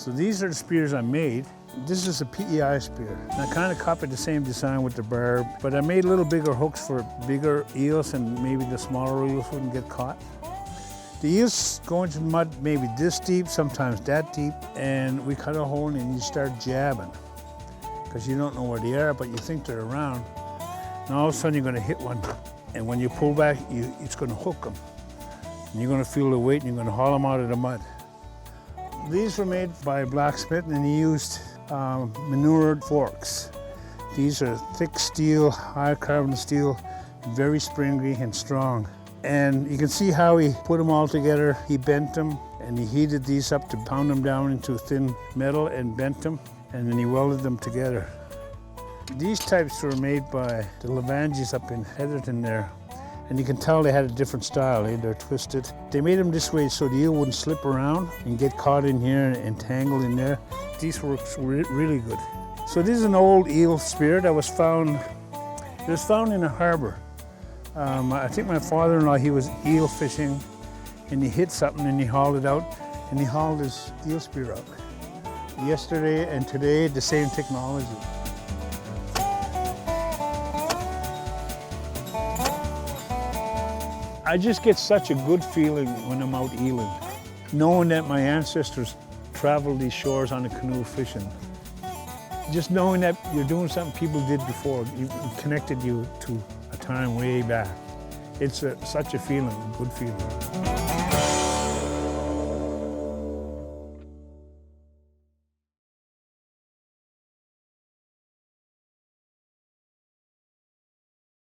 So these are the spears I made. This is a PEI spear. And I kind of copied the same design with the barb, but I made a little bigger hooks for bigger eels and maybe the smaller eels wouldn't get caught. The eels go into the mud maybe this deep, sometimes that deep, and we cut a hole and you start jabbing because you don't know where they are, but you think they're around. And all of a sudden you're going to hit one, and when you pull back, it's going to hook them. And you're going to feel the weight and you're going to haul them out of the mud. These were made by a blacksmith and he used manured forks. These are thick steel, high carbon steel, very springy and strong. And you can see how he put them all together. He bent them and he heated these up to pound them down into thin metal and bent them, and then he welded them together. These types were made by the Lavangis up in Heatherton there. And you can tell they had a different style, they're twisted. They made them this way so the eel wouldn't slip around and get caught in here and tangled in there. These works were really good. So this is an old eel spear that was found, it was found in a harbor. I think my father-in-law, he was eel fishing and he hit something and he hauled it out and he hauled his eel spear out. Yesterday and today, the same technology. I just get such a good feeling when I'm out eeling, knowing that my ancestors traveled these shores on a canoe fishing. Just knowing that you're doing something people did before, it connected you to a time way back. It's such a feeling, a good feeling.